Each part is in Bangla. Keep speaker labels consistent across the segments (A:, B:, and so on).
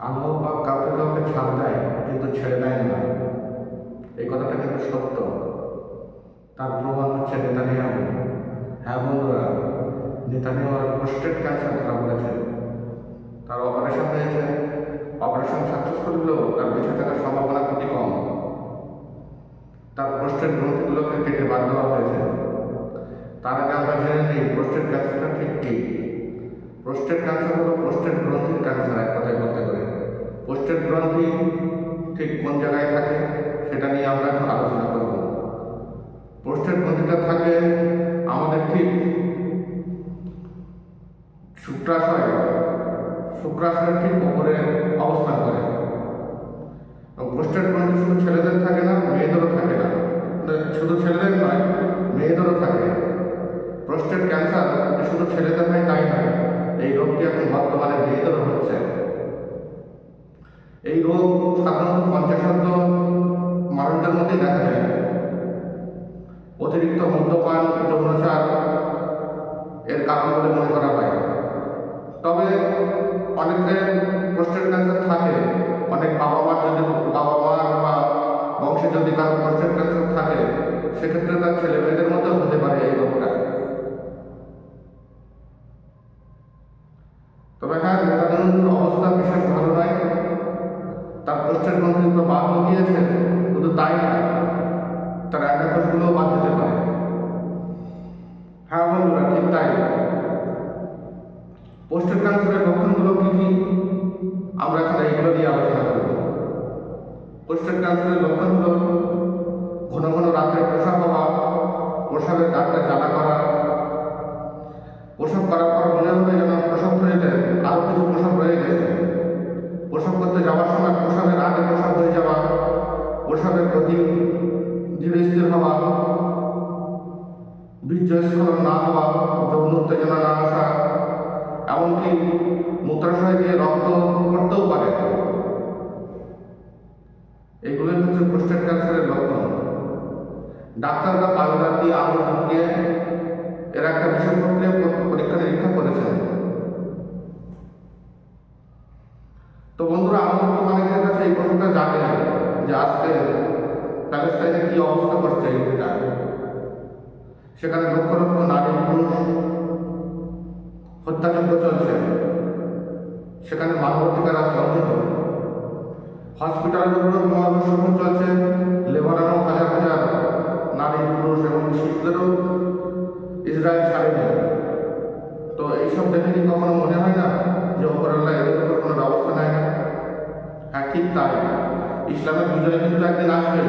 A: আল্লাহ পাক কাউকে কাউকে ছাড় দেয় কিন্তু ছেড়ে দেয় না। এই কথাটা কিন্তু সত্য। তার প্রমাণ হচ্ছে নেতানিয়াহু। হ্যাঁ বন্ধুরা, নেতানিয়াহু প্রোস্টেট ক্যান্সার ধরা পড়েছে। তার অপারেশন হয়েছে, অপারেশন সাকসেসফুল হলেও তার বেঁচে থাকার সম্ভাবনা খুবই কম। তার প্রোস্টেট গ্রন্থিগুলোকে কেটে বাদ দেওয়া হয়েছে। তার আগে আমরা জেনে নিই প্রোস্টেট ক্যান্সারটা ঠিক কী। প্রোস্টেট ক্যান্সার হলো প্রোস্টেট গ্রন্থির ক্যান্সার, এক কথায় বলতে পারি। প্রোস্টেট গ্রন্থি ঠিক কোন জায়গায় থাকে সেটা নিয়ে আমরা এখন আলোচনা করব। প্রোস্টেট গ্রন্থিটা থাকে আমাদের ঠিক শুক্রাশয়ের ঠিক উপরে অবস্থান করে। প্রোস্টেট গ্রন্থি শুধু ছেলেদের থাকে না, মেয়েদেরও থাকে না। শুধু ছেলেদের নয়, মেয়েদেরও থাকে। প্রোস্টেট ক্যান্সার শুধু ছেলেদের হয় তাই নয়, এই রোগটি এখন বর্তমানে মেয়েদেরও হচ্ছে। এই রোগ সাধারণত 50% মানুষদের মধ্যেই দেখা যায়। অতিরিক্ত মদ্যপান, যৌনাচার এর কারণ বলে মনে করা হয়। তবে অনেকের প্রোস্টেট ক্যান্সার থাকে, অনেক বাবা মার বা বংশে যদি কারো প্রোস্টেট ক্যান্সার থাকে, সেক্ষেত্রে তার ছেলে মেয়েদের মধ্যেও হতে পারে এই রোগটা। তবে হ্যাঁ, নেতানিয়াহুর অবস্থা বিশেষ ভালো নয়। তার প্রোস্টেট গ্রন্থি তো বাদ গিয়েছে, শুধু তাই না, তার অ্যান্ডাকোষগুলোও বাদ যেতে পারে। হ্যাঁ বন্ধুরা, ঠিক তাই। প্রোস্টেট ক্যান্সারের লক্ষণগুলো কী কী, আমরা এখন এইগুলো নিয়ে আলোচনা করব। প্রোস্টেট ক্যান্সারের লক্ষণ হলো ঘন ঘন রাত্রে প্রস্রাব হওয়া, প্রস্রাবের দাগটা জ্বালা করা, প্রস্রাব করার পর মনে হবে যেন প্রস্রাব থলিতে আরও কিছু প্রস্রাব রয়ে গেছে, প্রস্রাব করতে যাওয়ার সময় প্রস্রাবের আগে প্রস্রাব হয়ে যাওয়া, প্রস্রাবের গতি ধীরে স্থির হওয়া, বীর্যস্খলন না হওয়া, যৌন উত্তেজনা না আসা, এমনকি মূত্রাশয় দিয়ে রক্ত পড়তেও পারে। এগুলোই হচ্ছে প্রোস্টেট ক্যান্সারের লক্ষণ। ডাক্তাররা পায়ুদার দিয়ে আঙুল ঢুকিয়ে এর একটা বিশেষ প্রক্রিয়া পরীক্ষা নিরীক্ষা করেছেন। তো বন্ধুরা, আমাদের তো অনেকের কাছে এই প্রশ্নটা জানে যে আজকে প্যালেস্টাইনে কি অবস্থা করছে ইহুদিরা। সেখানে লক্ষ লক্ষ নারী পুরুষ হত্যাযজ্ঞ চলছে, সেখানে মানবাধিকার আজ লঙ্ঘিত। হসপিটালের উপরেও মহাবিশ্ব চলছে, লেবাননেও হাজার হাজার নারী পুরুষ এবং শিশুদেরও ইসরায়েল ছাড়েনি। তো এইসব দেখে কি কখনো মনে হয় না যে ওপরআল্লাহ এদের উপর কোনো ব্যবস্থা নেয় না? হ্যাঁ, ঠিক তাই। ইসলামের বিজয় কিন্তু একদিন আসবে,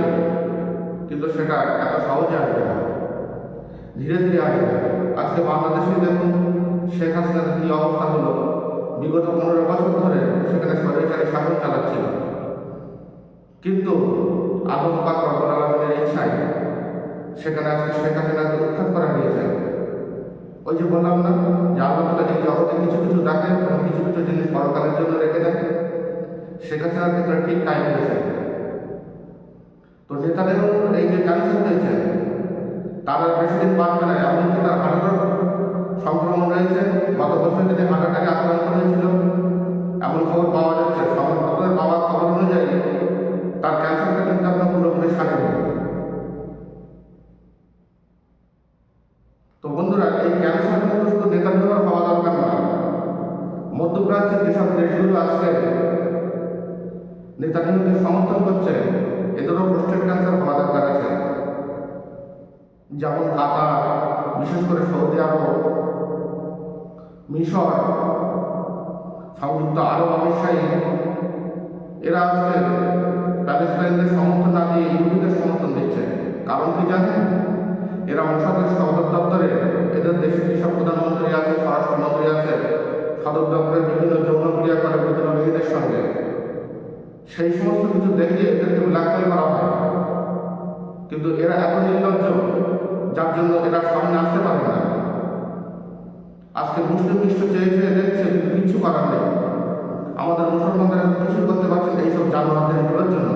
A: কিন্তু সেটা এত সহজে আসবে না, ধীরে ধীরে আসবে। আজকে বাংলাদেশে দেখুন শেখ হাসিনার কি অবস্থা হলো। বিগত 15 বছর ধরে সেখানে স্বৈরাচারী শাসন চালাচ্ছিল, কিন্তু আল্লাহ পাক রব্বুল আলামিনের ইচ্ছায় সেখানে আজকে শেখ হাসিনাকে উৎখাত করা হয়েছে। ওই যে বললাম না যে আল্লাহ তাআলা এই জগতে কিছু কিছু রাখেন এবং কিছু কিছু জিনিস পরকালের জন্য রেখে দেন। শেখ হাসিনার ক্ষেত্রে ঠিক তাই হয়েছে। তো নেতানিয়াহুর এই যে ক্যান্সার হয়েছে, তার আর বেশি দিন বাঁচবে না, এমনকি তার হার্টেরও সংক্রমণ রয়েছে। গত বছর তিনি হার্ট অ্যাটাকে আক্রান্ত হয়েছিল, এমন খবর পাওয়া যাচ্ছে। সংবাদপত্রের পাওয়া খবর অনুযায়ী তার ক্যান্সারটা কিন্তু আপনার পুরোপুরি সারেনি। তো বন্ধুরা, এই ক্যান্সার কিন্তু শুধু নেতানিয়াহুর হওয়া দরকার নয়। মধ্যপ্রাচ্যের যেসব দেশগুলো আজকে নেতানিয়াহুকে সমর্থন করছে, এদেরও প্রোস্টেট ক্যান্সার হওয়া দরকার আছে। যেমন কাতার, বিশেষ করে সৌদি আরব, মিশর, সংযুক্ত আরব আমিরশাহী, এরা আজকে প্যালেস্টাইনদের সমর্থন না দিয়ে ইহুদিদের সমর্থন দিচ্ছে। কারণ কি জানেন? এরা মোসাদের সদর দপ্তরে, এদের দেশে যেসব প্রধানমন্ত্রী আছে, স্বরাষ্ট্রমন্ত্রী আছে, সদর দপ্তরে বিভিন্ন যৌনক্রিয়া করে বিভিন্ন মেয়েদের সঙ্গে। সেই সমস্ত কিছু দেখিয়ে এদেরকে ব্ল্যাকমেল করা হয়, কিন্তু এরা এত নির্লজ্জ যার জন্য এরা সামনে আসতে পারে না। আজকে মুসলিম বিশ্ব চেয়ে চেয়ে দেখছে, কিন্তু কিছু করার নেই। আমাদের মুসলমানরা কিছু করতে পারছেন এইসব জানোয়ারদের এগুলোর জন্য।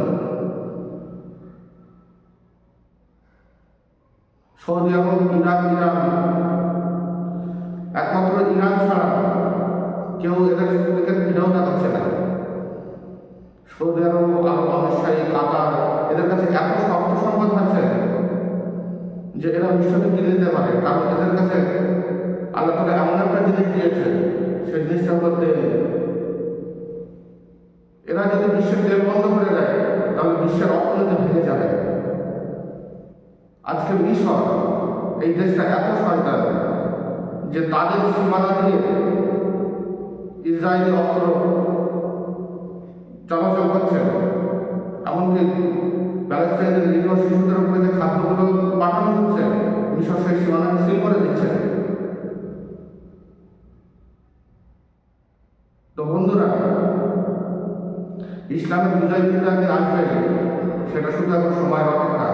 A: সৌদি আরব, ইরাক, ইরান, একমাত্র ইরান ছাড়া কেউ এদের দিকে ফিরেও তাকাচ্ছে না। সৌদি আরব, আরব আমিরশাহী, কাতার, এদের কাছে এত শক্ত সম্পদ আছে যে এরা বিশ্বকে কিনে নিতে পারে, কারণ এদের কাছে আল্লাহ তাআলা এমন একটা জিনিস দিয়েছে, সেই জিনিসটা হলো তেল। এরা যদি বিশ্বের তেল বন্ধ করে দেয় তাহলে বিশ্বের অর্থনীতি ভেঙে যাবে। আজকে মিশর, এই দেশটা এত শয়তান যে তাদের সীমানা দিয়ে ইসরায়েলি অস্ত্র চলাচল করছে, এমনকি প্যালেস্টাইনের নিরীহ শিশুদের উপরে যে খাদ্যগুলো পাঠানো হচ্ছে, মিশর সেই সীমানাকে সিল করে দিচ্ছে। তো বন্ধুরা, ইসলামের বিজয় কিন্তু একদিন আসবে, সেটা শুধু এখন সময়ের অপেক্ষা।